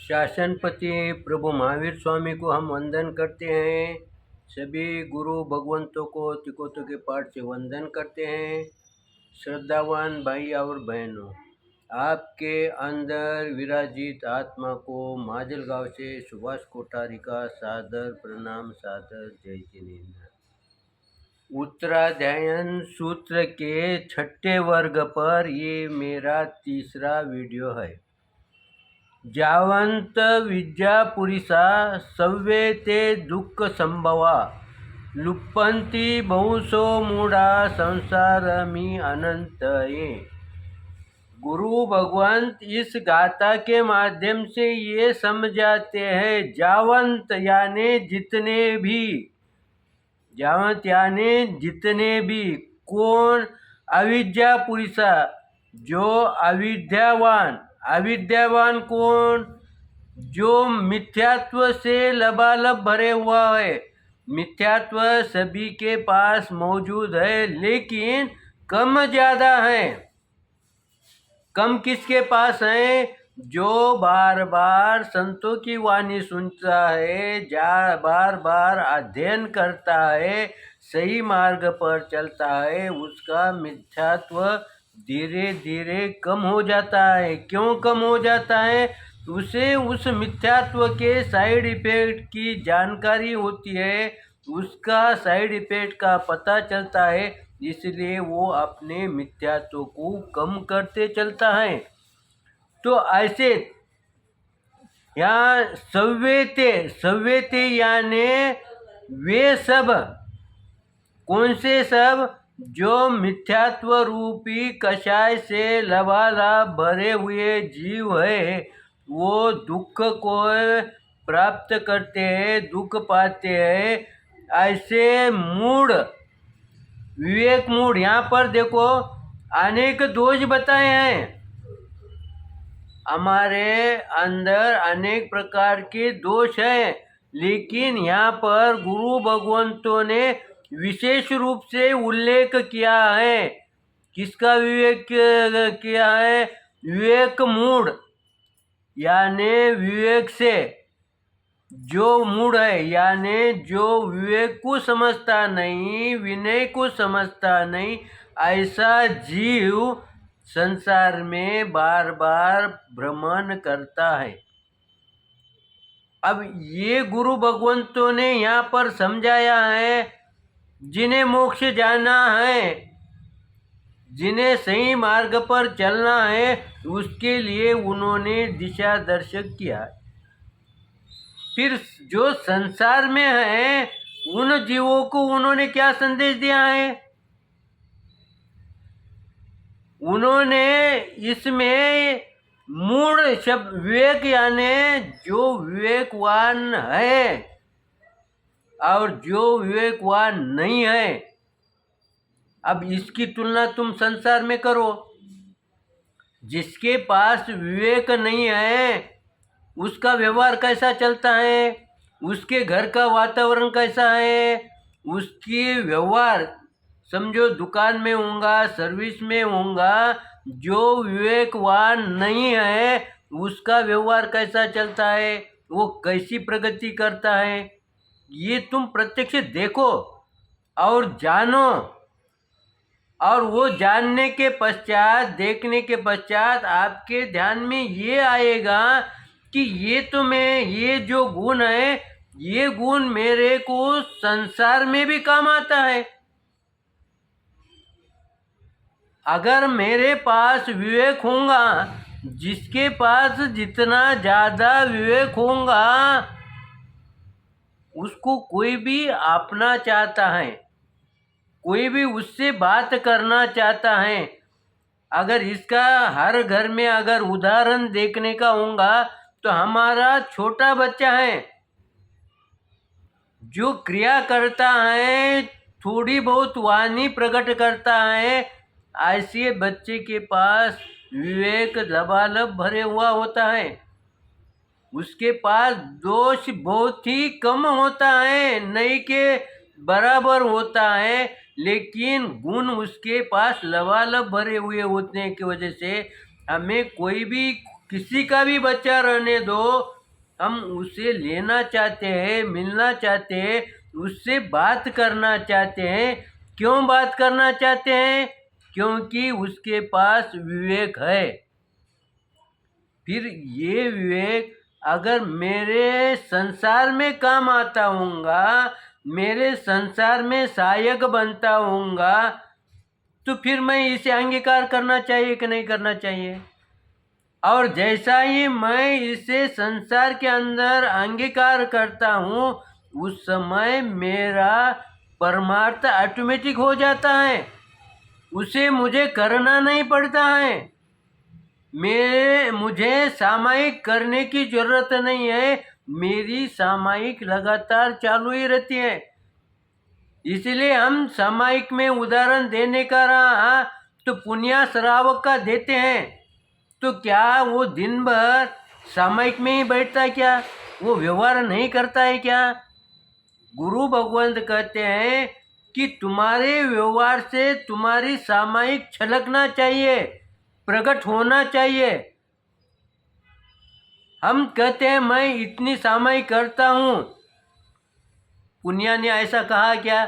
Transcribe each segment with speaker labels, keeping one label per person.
Speaker 1: शासनपति प्रभु महावीर स्वामी को हम वंदन करते हैं। सभी गुरु भगवंतों को तिकोतों के पाठ से वंदन करते हैं। श्रद्धावान भाई और बहनों, आपके अंदर विराजित आत्मा को माजलगांव से सुभाष कोठारी का सादर प्रणाम, सादर जय जिनेन्द्र। उत्तराध्ययन सूत्र के 6ठे वर्ग पर ये मेरा तीसरा वीडियो है। जावंत विद्या पुरिसा सव्ये ते दुःख संभवा लुप्पन्ति बहुसो मूढ़ा संसारमि अनंत ये। गुरु भगवंत इस गाथा के माध्यम से ये समझाते हैं, जावंत यानी जितने भी, जावंत यानी जितने भी, कौन? अविद्या पुरुषा, जो अविद्यावान। अविद्यावान कौन? जो मिथ्यात्व से लबालब भरे हुआ है। मिथ्यात्व सभी के पास मौजूद है, लेकिन कम ज्यादा है। कम किसके पास है? जो बार बार संतों की वाणी सुनता है, बार बार अध्ययन करता है, सही मार्ग पर चलता है, उसका मिथ्यात्व धीरे धीरे कम हो जाता है। क्यों कम हो जाता है? उसे उस मिथ्यात्व के साइड इफेक्ट की जानकारी होती है, उसका साइड इफेक्ट का पता चलता है, इसलिए वो अपने मिथ्यात्व को कम करते चलता है। तो ऐसे यहाँ सव्यते यानी वे सब, कौन से सब? जो मिथ्यात्व रूपी कषाय से लबालब भरे हुए जीव है, वो दुख को प्राप्त करते हैं, दुख पाते हैं। ऐसे मूढ़, विवेक मूढ़, यहाँ पर देखो अनेक दोष बताए हैं। हमारे अंदर अनेक प्रकार के दोष हैं, लेकिन यहाँ पर गुरु भगवंतों ने विशेष रूप से उल्लेख किया है। किसका विवेक किया है? विवेक मूढ़ यानी विवेक से जो मूढ़ है, यानी जो विवेक को समझता नहीं, विनय को समझता नहीं, ऐसा जीव संसार में बार बार भ्रमण करता है। अब ये गुरु भगवंतों ने यहाँ पर समझाया है, जिन्हें मोक्ष जाना है, जिन्हें सही मार्ग पर चलना है, उसके लिए उन्होंने दिशा दर्शक किया। फिर जो संसार में है, उन जीवों को उन्होंने क्या संदेश दिया है? उन्होंने इसमें मूढ़ शब्द, विवेक यानी जो विवेकवान है और जो विवेकवान नहीं है। अब इसकी तुलना तुम संसार में करो। जिसके पास विवेक नहीं है, उसका व्यवहार कैसा चलता है, उसके घर का वातावरण कैसा है, उसकी व्यवहार समझो दुकान में होगा, सर्विस में होगा। जो विवेकवान नहीं है, उसका व्यवहार कैसा चलता है, वो कैसी प्रगति करता है, ये तुम प्रत्यक्ष देखो और जानो। और वो जानने के पश्चात, देखने के पश्चात आपके ध्यान में ये आएगा कि ये तो मैं, ये जो गुण है, ये गुण मेरे को संसार में भी काम आता है। अगर मेरे पास विवेक होगा, जिसके पास जितना ज़्यादा विवेक होगा, उसको कोई भी अपना चाहता है, कोई भी उससे बात करना चाहता है। अगर इसका हर घर में अगर उदाहरण देखने का होगा, तो हमारा छोटा बच्चा है जो क्रिया करता है, थोड़ी बहुत वाणी प्रकट करता है, ऐसे बच्चे के पास विवेक लबालब भरे हुआ होता है। उसके पास दोष बहुत ही कम होता है, नहीं के बराबर होता है, लेकिन गुण उसके पास लबालब भरे हुए होने की वजह से हमें कोई भी, किसी का भी बच्चा रहने दो, हम उसे लेना चाहते हैं, मिलना चाहते हैं, उससे बात करना चाहते हैं। क्यों बात करना चाहते हैं? क्योंकि उसके पास विवेक है। फिर ये विवेक अगर मेरे संसार में काम आता होगा, मेरे संसार में सहायक बनता होगा, तो फिर मैं इसे अंगीकार करना चाहिए कि नहीं करना चाहिए? और जैसा ही मैं इसे संसार के अंदर अंगीकार करता हूँ, उस समय मेरा परमार्थ ऑटोमेटिक हो जाता है। उसे मुझे करना नहीं पड़ता है। मुझे सामायिक करने की जरूरत नहीं है। मेरी सामायिक लगातार चालू ही रहती है। इसलिए हम सामायिक में उदाहरण देने का रहा तो पुण्य श्रावक का देते हैं। तो क्या वो दिन भर सामायिक में ही बैठता है क्या? वो व्यवहार नहीं करता है क्या? गुरु भगवंत कहते हैं कि तुम्हारे व्यवहार से तुम्हारी सामायिक छलकना चाहिए, प्रकट होना चाहिए। हम कहते हैं मैं इतनी सामायिक करता हूँ। पुनिया ने ऐसा कहा क्या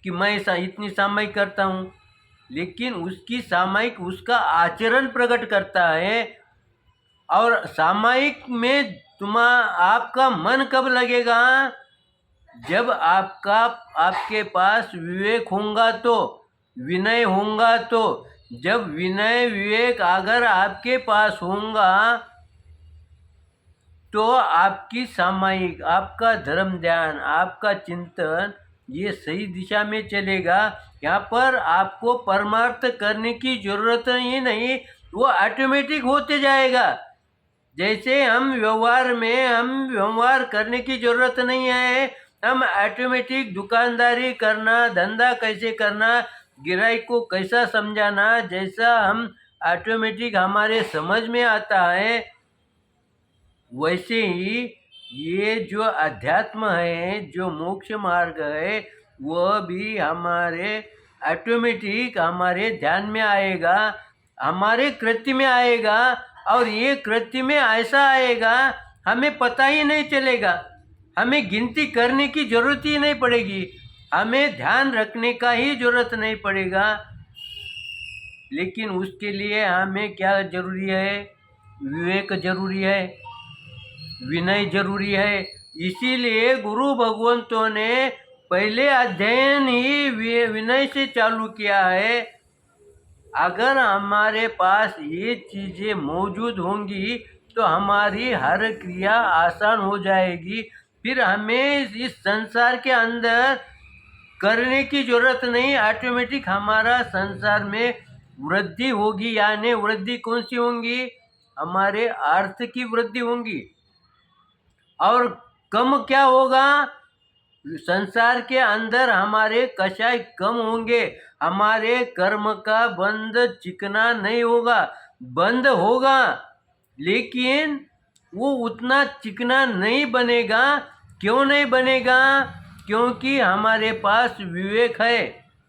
Speaker 1: कि मैं इतनी सामायिक करता हूँ? लेकिन उसकी सामायिक उसका आचरण प्रकट करता है। और सामायिक में आपका मन कब लगेगा? जब आपके पास विवेक होगा तो, विनय होगा तो। जब विनय विवेक अगर आपके पास होगा तो आपकी सामायिक, आपका धर्म ध्यान, आपका चिंतन ये सही दिशा में चलेगा। यहाँ पर आपको परमार्थ करने की जरूरत ही नहीं, वो ऑटोमेटिक होते जाएगा। जैसे हम व्यवहार करने की जरूरत नहीं है। हम ऑटोमेटिक दुकानदारी करना, धंधा कैसे करना, गिराई को कैसा समझाना, जैसा हम ऑटोमेटिक हमारे समझ में आता है, वैसे ही ये जो अध्यात्म है, जो मोक्ष मार्ग है, वह भी हमारे ऑटोमेटिक हमारे ध्यान में आएगा, हमारे कृत्य में आएगा। और ये कृत्य में ऐसा आएगा हमें पता ही नहीं चलेगा। हमें गिनती करने की जरूरत ही नहीं पड़ेगी, हमें ध्यान रखने का ही जरूरत नहीं पड़ेगा। लेकिन उसके लिए हमें क्या जरूरी है? विवेक जरूरी है, विनय जरूरी है। इसीलिए गुरु भगवंतों ने पहले अध्ययन ही विनय से चालू किया है। अगर हमारे पास ये चीज़ें मौजूद होंगी तो हमारी हर क्रिया आसान हो जाएगी। फिर हमें इस संसार के अंदर करने की जरूरत नहीं, ऑटोमेटिक हमारा संसार में वृद्धि होगी। यानी वृद्धि कौन सी होंगी? हमारे अर्थ की वृद्धि होंगी। और कम क्या होगा? संसार के अंदर हमारे कषाय कम होंगे, हमारे कर्म का बंध चिकना नहीं होगा, बंद होगा, लेकिन वो उतना चिकना नहीं बनेगा। क्यों नहीं बनेगा? क्योंकि हमारे पास विवेक है,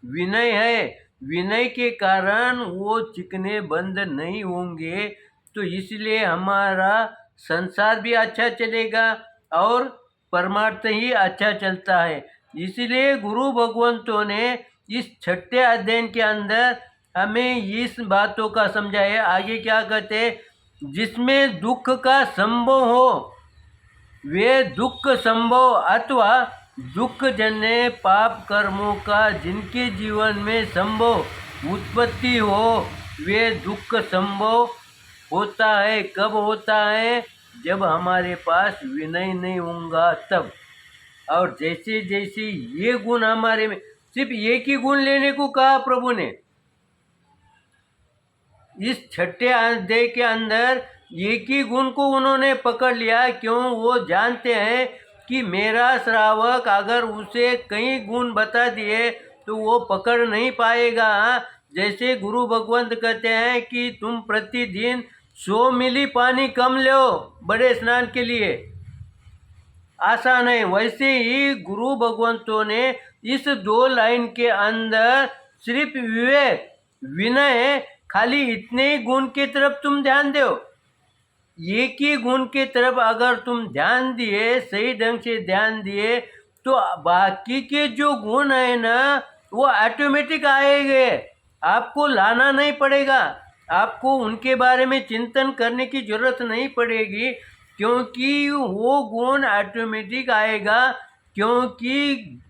Speaker 1: विनय है। विनय के कारण वो चिकने बंद नहीं होंगे। तो इसलिए हमारा संसार भी अच्छा चलेगा और परमार्थ ही अच्छा चलता है। इसलिए गुरु भगवंतों ने इस छठे अध्ययन के अंदर हमें इस बातों का समझाया। आगे क्या कहते? जिसमें दुख का संभव हो वे दुख संभव अथवा दुख जन्य पाप कर्मों का जिनके जीवन में संभव उत्पत्ति हो, वे दुख संभव होता है। कब होता है? जब हमारे पास विनय नहीं होगा तब। और जैसे जैसे ये गुण हमारे में, सिर्फ एक ही गुण लेने को कहा प्रभु ने इस छठे अध्याय के अंदर। एक ही गुण को उन्होंने पकड़ लिया। क्यों? वो जानते हैं कि मेरा श्रावक अगर उसे कई गुण बता दिए तो वो पकड़ नहीं पाएगा। जैसे गुरु भगवंत कहते हैं कि तुम प्रतिदिन 100 मिली पानी कम लो बड़े स्नान के लिए, आसान है। वैसे ही गुरु भगवंतों ने इस 2 लाइन के अंदर सिर्फ विवेक, विनय, खाली इतने ही गुण की तरफ तुम ध्यान दो। एक ही गुण की तरफ अगर तुम ध्यान दिए, सही ढंग से ध्यान दिए, तो बाकी के जो गुण है ना वो ऑटोमेटिक आएंगे, आपको लाना नहीं पड़ेगा, आपको उनके बारे में चिंतन करने की जरूरत नहीं पड़ेगी, क्योंकि वो गुण ऑटोमेटिक आएगा। क्योंकि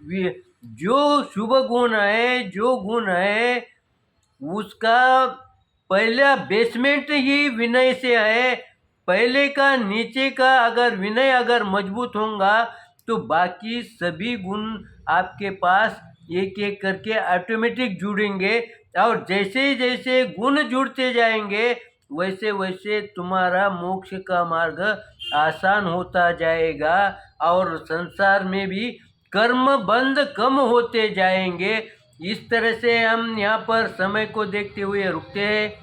Speaker 1: जो शुभ गुण है, जो गुण है, उसका पहला बेसमेंट ही विनय से है। पहले का नीचे का अगर विनय अगर मजबूत होगा तो बाकी सभी गुण आपके पास एक एक करके ऑटोमेटिक जुड़ेंगे, और जैसे जैसे गुण जुड़ते जाएंगे वैसे वैसे तुम्हारा मोक्ष का मार्ग आसान होता जाएगा, और संसार में भी कर्म बंध कम होते जाएंगे। इस तरह से हम यहाँ पर समय को देखते हुए रुकते हैं।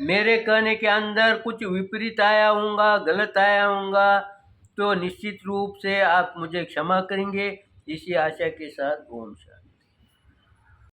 Speaker 1: मेरे कहने के अंदर कुछ विपरीत आया होगा, गलत आया होगा, तो निश्चित रूप से आप मुझे क्षमा करेंगे। इसी आशा के साथ ओम शांति।